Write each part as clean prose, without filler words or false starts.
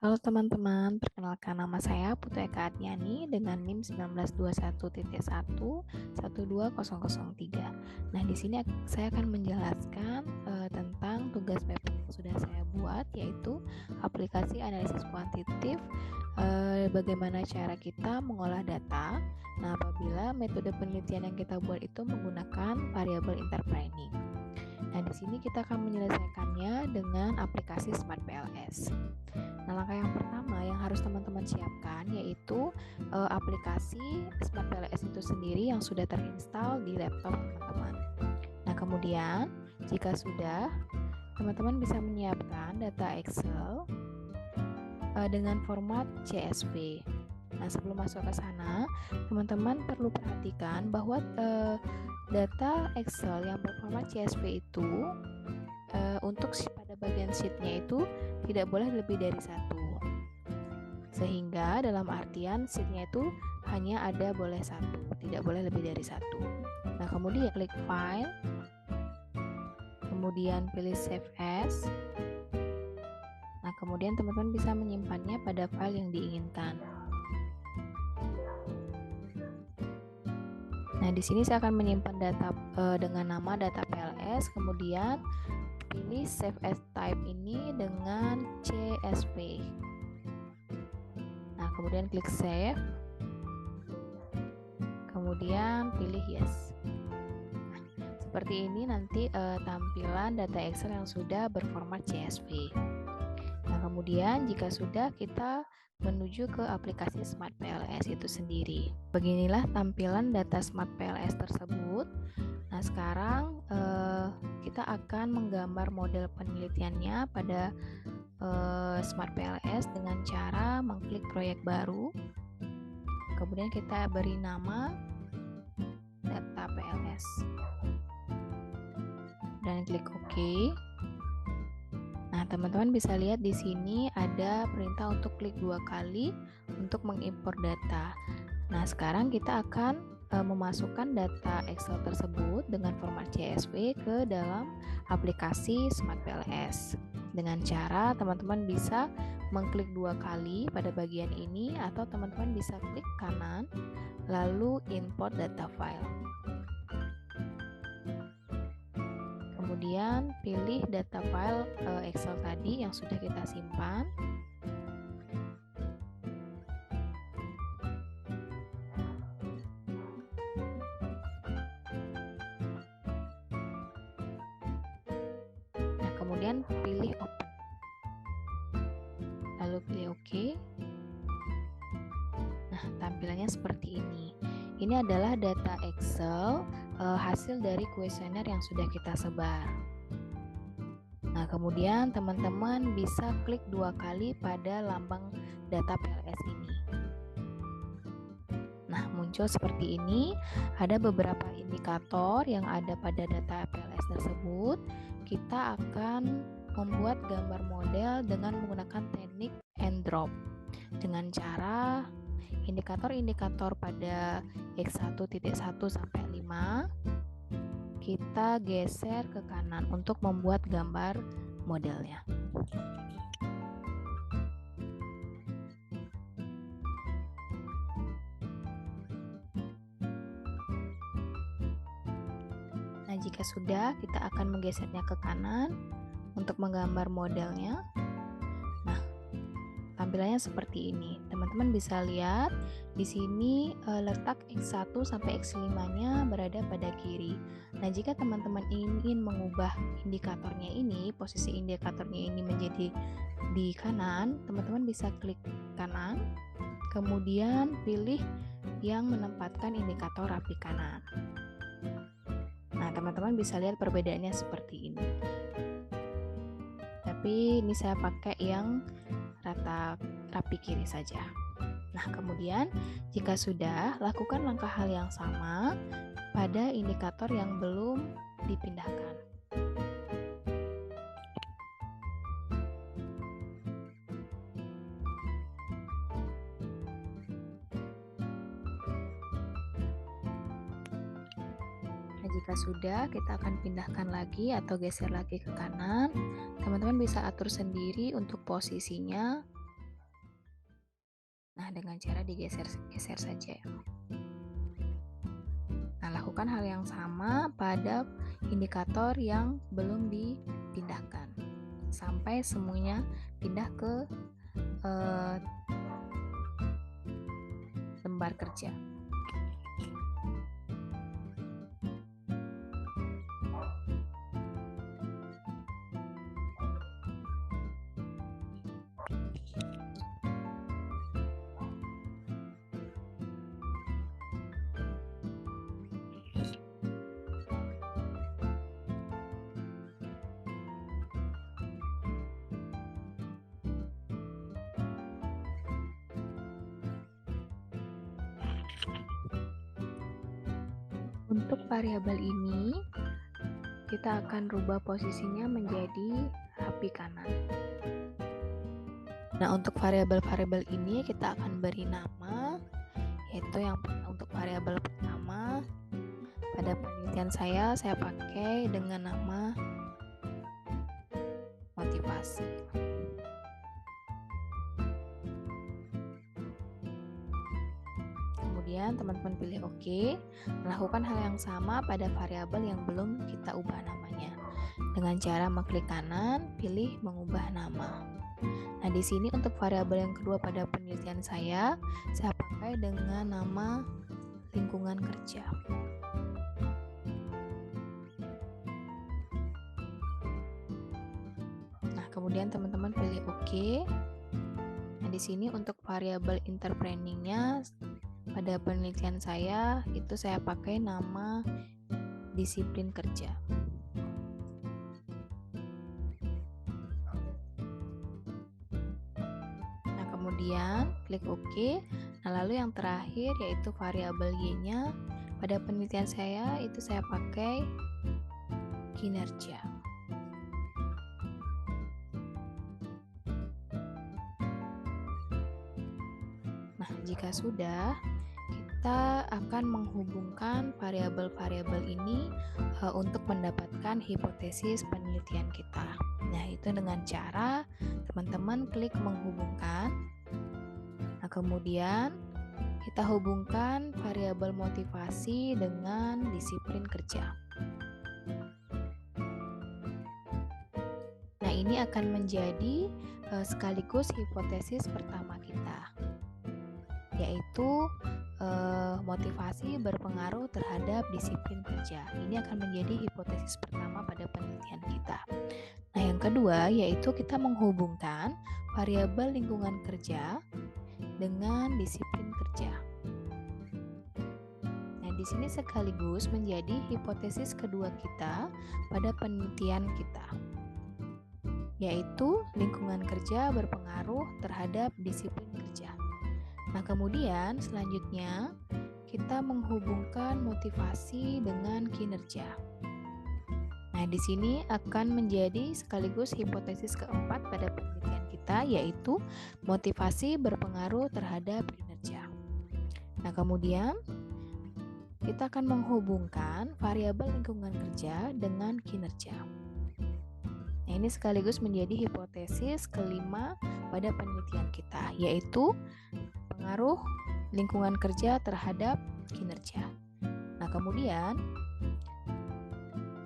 Halo teman-teman, perkenalkan nama saya Putu Eka Adniani dengan NIM 1921.1 12003. Nah, di sini saya akan menjelaskan tentang tugas paper yang sudah saya buat, yaitu aplikasi analisis kuantitatif, bagaimana cara kita mengolah data. Nah, apabila metode penelitian yang kita buat itu menggunakan variabel interpreining. Nah, di sini kita akan menyelesaikannya dengan aplikasi Smart PLS. Nah, langkah yang pertama yang harus teman-teman siapkan yaitu aplikasi Smart PLS itu sendiri yang sudah terinstall di laptop teman-teman. Nah, kemudian jika sudah, teman-teman bisa menyiapkan data Excel dengan format CSV. Nah, sebelum masuk ke sana, teman-teman perlu perhatikan bahwa data Excel yang berformat CSV itu untuk pada bagian sheet-nya itu tidak boleh lebih dari satu. Sehingga dalam artian sheet-nya itu hanya ada boleh satu, tidak boleh lebih dari satu. Nah, kemudian klik file, kemudian pilih save as. Nah, kemudian teman-teman bisa menyimpannya pada file yang diinginkan. Nah, di sini saya akan menyimpan data dengan nama data PLS, kemudian pilih save as type ini dengan CSV. Nah, kemudian klik save. Kemudian pilih yes. Nah, seperti ini nanti tampilan data Excel yang sudah berformat CSV. Nah, kemudian jika sudah, kita menuju ke aplikasi Smart PLS itu sendiri. Beginilah tampilan data Smart PLS tersebut. Nah, sekarang kita akan menggambar model penelitiannya pada Smart PLS dengan cara mengklik proyek baru. Kemudian kita beri nama data PLS dan klik OK. Nah, teman-teman bisa lihat di sini ada perintah untuk klik 2 kali untuk mengimpor data. Nah, sekarang kita akan memasukkan data Excel tersebut dengan format CSV ke dalam aplikasi Smart PLS. Dengan cara teman-teman bisa mengklik 2 kali pada bagian ini, atau teman-teman bisa klik kanan lalu import data file. Kemudian pilih data file Excel tadi yang sudah kita simpan. Nah, kemudian pilih open. Lalu pilih OK. Nah, tampilannya seperti ini. Ini adalah data Excel hasil dari kuesioner yang sudah kita sebar. Nah, kemudian teman-teman bisa klik 2 kali pada lambang data PLS ini. Nah, muncul seperti ini. Ada beberapa indikator yang ada pada data PLS tersebut. Kita akan membuat gambar model dengan menggunakan teknik and drop. Dengan cara indikator-indikator pada X1.1 sampai 5 kita geser ke kanan untuk membuat gambar modelnya. Nah, jika sudah, kita akan menggesernya ke kanan untuk menggambar modelnya. Nah, tampilannya seperti ini. Teman-teman bisa lihat di sini letak X1 sampai X5-nya berada pada kiri. Nah, jika teman-teman ingin mengubah indikatornya ini, posisi indikatornya ini menjadi di kanan, teman-teman bisa klik kanan, kemudian pilih yang menempatkan indikator rapi kanan. Nah, teman-teman bisa lihat perbedaannya seperti ini. Tapi ini saya pakai yang rata rapi kiri saja. Nah, kemudian jika sudah, lakukan langkah hal yang sama pada indikator yang belum dipindahkan. Nah, jika sudah, kita akan pindahkan lagi atau geser lagi ke kanan. Teman-teman bisa atur sendiri untuk posisinya. Nah, dengan cara digeser-geser saja. Nah, lakukan hal yang sama pada indikator yang belum dipindahkan sampai semuanya pindah ke lembar kerja. Untuk variabel ini, kita akan rubah posisinya menjadi HP kanan. Nah, untuk variabel-variabel ini kita akan beri nama, yaitu yang untuk variabel pertama, pada penelitian saya pakai dengan nama motivasi. Kemudian teman-teman pilih OK, melakukan hal yang sama pada variabel yang belum kita ubah namanya. Dengan cara mengklik kanan, pilih mengubah nama. Nah, di sini untuk variabel yang kedua pada penelitian saya pakai dengan nama lingkungan kerja. Nah, kemudian teman-teman pilih OK. Nah, di sini untuk variabel interpretasinya pada penelitian saya itu saya pakai nama disiplin kerja. Nah, kemudian klik OK. Nah, lalu yang terakhir yaitu variabel Y-nya pada penelitian saya itu saya pakai kinerja. Nah, jika sudah, kita akan menghubungkan variabel-variabel ini untuk mendapatkan hipotesis penelitian kita. Nah, itu dengan cara teman-teman klik menghubungkan. Nah, kemudian kita hubungkan variabel motivasi dengan disiplin kerja. Nah, ini akan menjadi sekaligus hipotesis pertama kita, yaitu motivasi berpengaruh terhadap disiplin kerja. Ini akan menjadi hipotesis pertama pada penelitian kita. Nah, yang kedua yaitu kita menghubungkan variabel lingkungan kerja dengan disiplin kerja. Nah, di sini sekaligus menjadi hipotesis kedua kita pada penelitian kita, yaitu lingkungan kerja berpengaruh terhadap disiplin kerja. Nah, kemudian selanjutnya kita menghubungkan motivasi dengan kinerja. Nah, di sini akan menjadi sekaligus hipotesis keempat pada penelitian kita, yaitu motivasi berpengaruh terhadap kinerja. Nah, kemudian kita akan menghubungkan variabel lingkungan kerja dengan kinerja. Nah, ini sekaligus menjadi hipotesis kelima pada penelitian kita, yaitu pengaruh lingkungan kerja terhadap kinerja. Nah, kemudian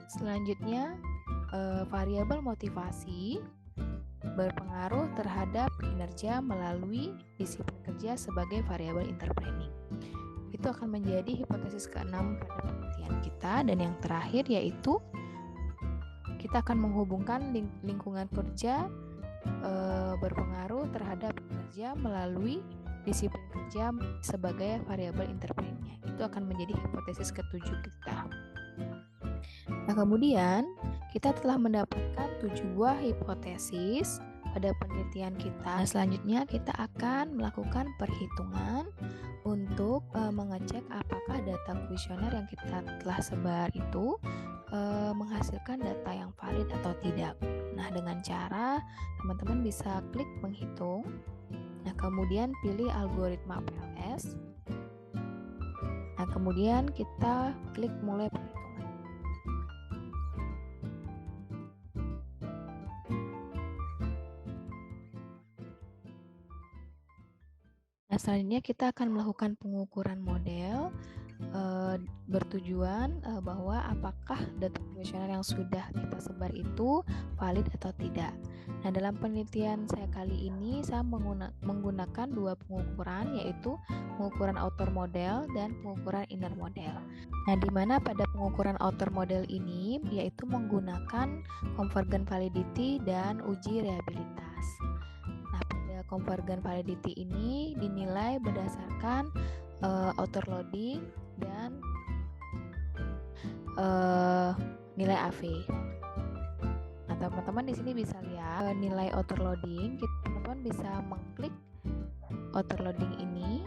selanjutnya variabel motivasi berpengaruh terhadap kinerja melalui disiplin kerja sebagai variabel interpretasi. Itu akan menjadi hipotesis keenam pada penelitian kita, dan yang terakhir yaitu kita akan menghubungkan lingkungan kerja berpengaruh terhadap kinerja melalui disiplin kerja sebagai variabel interpretasinya. Itu akan menjadi hipotesis ketujuh kita. Nah, kemudian kita telah mendapatkan 7 buah hipotesis pada penelitian kita. Nah, selanjutnya kita akan melakukan perhitungan untuk mengecek apakah data kuesioner yang kita telah sebar itu menghasilkan data yang valid atau tidak. Nah, dengan cara teman-teman bisa klik menghitung. Nah, kemudian pilih algoritma PLS. Nah, kemudian kita klik mulai perhitungan. Selanjutnya kita akan melakukan pengukuran model bertujuan bahwa apakah data kuesioner yang sudah kita sebar itu valid atau tidak. Nah, dalam penelitian saya kali ini saya menggunakan dua pengukuran, yaitu pengukuran outer model dan pengukuran inner model. Nah, di mana pada pengukuran outer model ini yaitu menggunakan convergent validity dan uji reliabilitas. Nah, pada convergent validity ini dinilai berdasarkan outer loading dan nilai AV. Nah, teman-teman di sini bisa lihat nilai outer loading. Teman-teman bisa mengklik outer loading ini.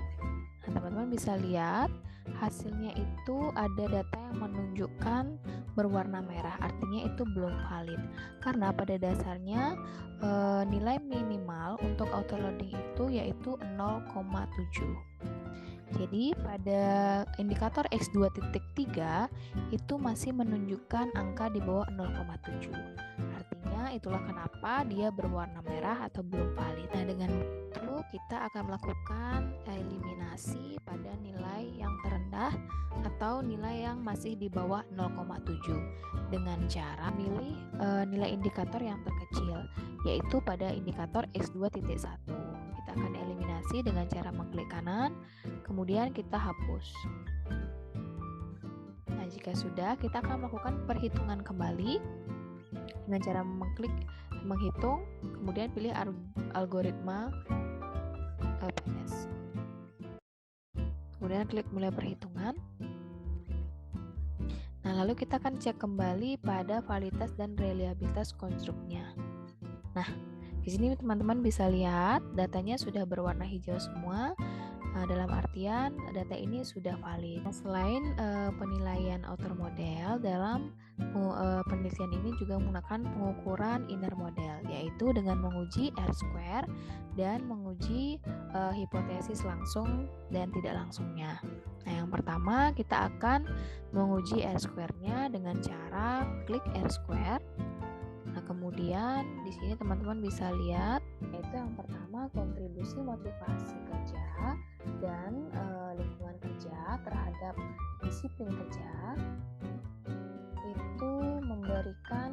Nah, teman-teman bisa lihat hasilnya itu ada data yang menunjukkan berwarna merah, artinya itu belum valid. Karena pada dasarnya nilai minimal untuk outer loading itu yaitu 0,7. Jadi pada indikator X2.3 itu masih menunjukkan angka di bawah 0,7. Artinya itulah kenapa dia berwarna merah atau belum valid. Nah, dengan itu kita akan melakukan eliminasi pada nilai yang terendah atau nilai yang masih di bawah 0,7 dengan cara milih nilai indikator yang terkecil, yaitu pada indikator X2.1. Kita akan eliminasi dengan cara mengklik kanan, kemudian kita hapus. Nah, jika sudah, kita akan melakukan perhitungan kembali dengan cara mengklik menghitung, kemudian pilih algoritma PS. Kemudian klik mulai perhitungan. Nah, lalu kita akan cek kembali pada validitas dan reliabilitas konstruknya. Nah, di sini teman-teman bisa lihat datanya sudah berwarna hijau semua. Dalam artian data ini sudah valid. Nah, selain penilaian outer model, dalam penelitian ini juga menggunakan pengukuran inner model, yaitu dengan menguji R-square dan menguji hipotesis langsung dan tidak langsungnya. Nah, yang pertama kita akan menguji R-square-nya dengan cara klik R-square. Nah, kemudian di sini teman-teman bisa lihat, yaitu yang pertama kontribusi motivasi kerja dan lingkungan kerja terhadap disiplin kerja itu memberikan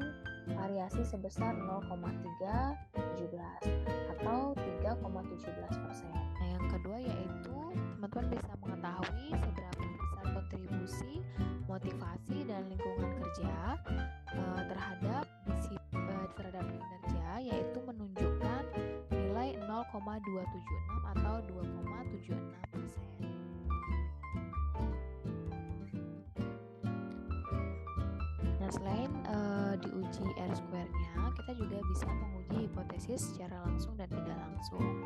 variasi sebesar 0,317 atau 3,17%. Nah, yang kedua yaitu teman-teman bisa mengetahui seberapa besar kontribusi motivasi dan lingkungan kerja terhadap kinerja, yaitu menunjukkan nilai 0,276 atau 2,76%. Nah, selain diuji R-square-nya, kita juga bisa menguji hipotesis secara langsung dan tidak langsung.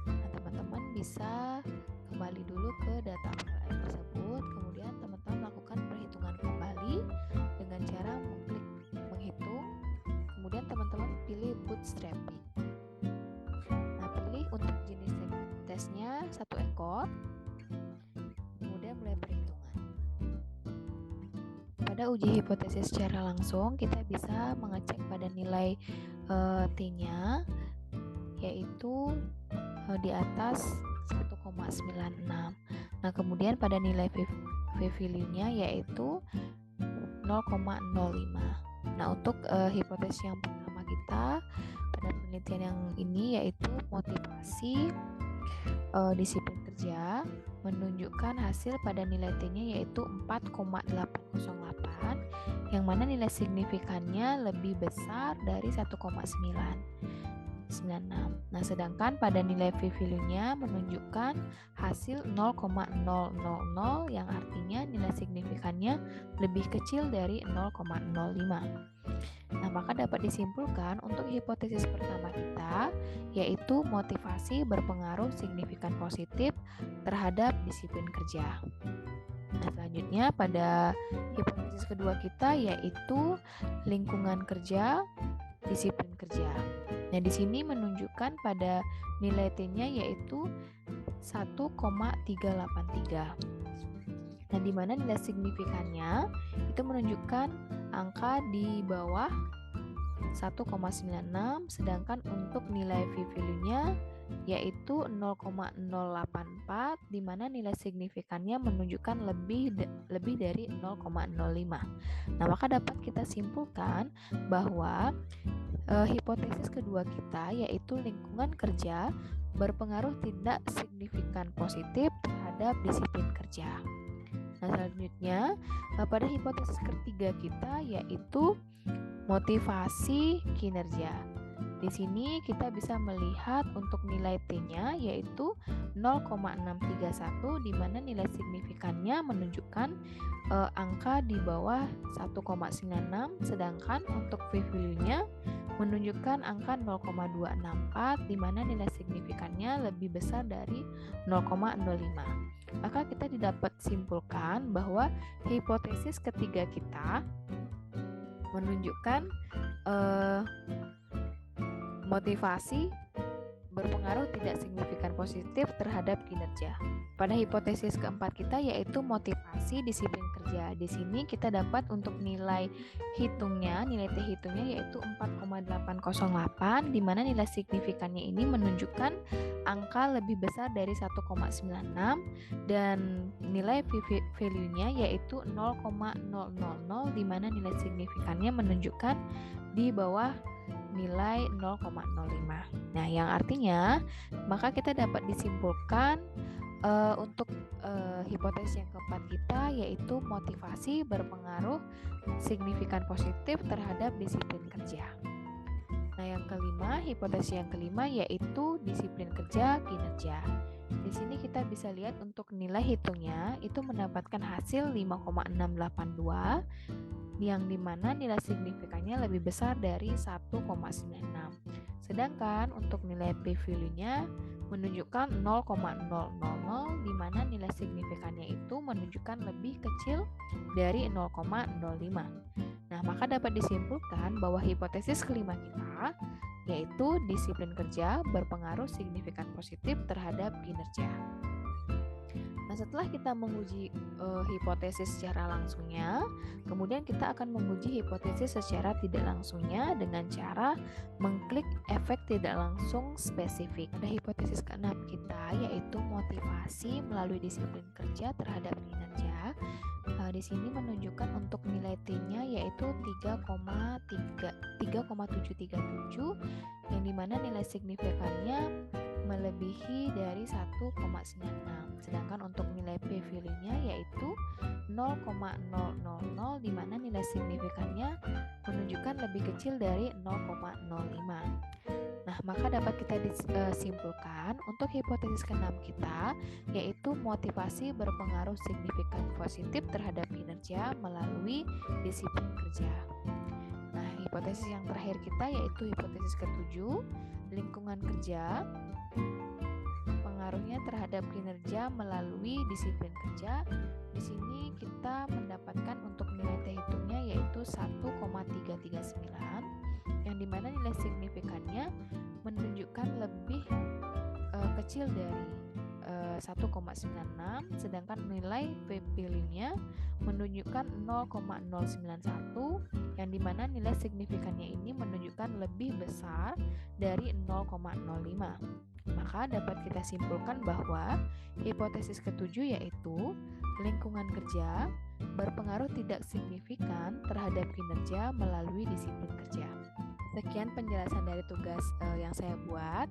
Nah, teman-teman bisa kembali dulu ke data penilaian tersebut, kemudian teman-teman melakukan perhitungan kembali dengan cara mengklik menghitung, kemudian teman-teman pilih bootstrapping. Nah, pilih untuk jenis tesnya 1 ekor, kemudian mulai perhitungan. Pada uji hipotesis secara langsung, kita bisa mengecek pada nilai T-nya, yaitu di atas 1,96. Nah, kemudian pada nilai v-value-nya yaitu 0,05. Nah, untuk hipotesis yang pertama kita pada penelitian yang ini yaitu motivasi disiplin kerja menunjukkan hasil pada nilai T-nya yaitu 4,808, yang mana nilai signifikannya lebih besar dari 1,996. Nah, sedangkan pada nilai v-value-nya menunjukkan hasil 0,000, yang artinya nilay signifikannya lebih kecil dari 0,05. Nah, maka dapat disimpulkan untuk hipotesis pertama kita, yaitu motivasi berpengaruh signifikan positif terhadap disiplin kerja. Nah, selanjutnya pada hipotesis kedua kita yaitu lingkungan kerja, disiplin kerja. Nah, di sini menunjukkan pada nilai T-nya yaitu 1,383. Nah, di mana nilai signifikannya itu menunjukkan angka di bawah 1,96, sedangkan untuk nilai v-value-nya yaitu 0,084, di mana nilai signifikannya menunjukkan lebih dari 0,05. Nah, maka dapat kita simpulkan bahwa hipotesis kedua kita yaitu lingkungan kerja berpengaruh tidak signifikan positif terhadap disiplin kerja. Nah, selanjutnya pada hipotesis ketiga kita yaitu motivasi kinerja. Di sini kita bisa melihat untuk nilai T-nya yaitu 0,631, di mana nilai signifikannya menunjukkan angka di bawah 1,96, sedangkan untuk p-value-nya menunjukkan angka 0,264, di mana nilai signifikannya lebih besar dari 0,05. Maka kita dapat simpulkan bahwa hipotesis ketiga kita menunjukkan motivasi berpengaruh tidak signifikan positif terhadap kinerja. Pada hipotesis keempat kita yaitu motivasi disiplin kerja. Di sini kita dapat untuk nilai hitungnya, nilai T hitungnya yaitu 4,808, di mana nilai signifikannya ini menunjukkan angka lebih besar dari 1,96 dan nilai value-nya yaitu 0,000, di mana nilai signifikannya menunjukkan di bawah nilai 0,05. Nah, yang artinya maka kita dapat disimpulkan untuk hipotesis yang keempat kita yaitu motivasi berpengaruh signifikan positif terhadap disiplin kerja. Nah, yang kelima, hipotesis yang kelima yaitu disiplin kerja kinerja. Di sini kita bisa lihat untuk nilai hitungnya itu mendapatkan hasil 5,682, yang dimana nilai signifikannya lebih besar dari 1,96. Sedangkan untuk nilai p-value-nya menunjukkan 0,000, di mana nilai signifikannya itu menunjukkan lebih kecil dari 0,05. Nah, maka dapat disimpulkan bahwa hipotesis kelima kita yaitu disiplin kerja berpengaruh signifikan positif terhadap kinerja. Nah, setelah kita menguji hipotesis secara langsungnya, kemudian kita akan menguji hipotesis secara tidak langsungnya dengan cara mengklik efek tidak langsung spesifik. Pada hipotesis keenam kita yaitu motivasi melalui disiplin kerja terhadap kinerja. Di sini menunjukkan untuk nilai T-nya yaitu 3,737, yang dimana nilai signifikannya melebihi dari 1,96. Sedangkan untuk nilai p-value-nya yaitu 0,000, di mana nilai signifikannya menunjukkan lebih kecil dari 0,05. Nah, maka dapat kita simpulkan untuk hipotesis keenam kita yaitu motivasi berpengaruh signifikan positif terhadap kinerja melalui disiplin kerja. Nah, hipotesis yang terakhir kita yaitu hipotesis ketujuh, lingkungan kerja pengaruhnya terhadap kinerja melalui disiplin kerja. Di sini kita mendapatkan untuk nilai T hitungnya yaitu 1,339, yang dimana nilai signifikannya menunjukkan lebih kecil dari 1,96, sedangkan nilai p-value-nya menunjukkan 0,091, yang dimana nilai signifikannya ini menunjukkan lebih besar dari 0,05. Maka dapat kita simpulkan bahwa hipotesis ketujuh yaitu lingkungan kerja berpengaruh tidak signifikan terhadap kinerja melalui disiplin kerja. Sekian penjelasan dari tugas yang saya buat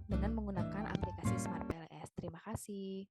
dengan menggunakan aplikasi Smart PLS. Terima kasih.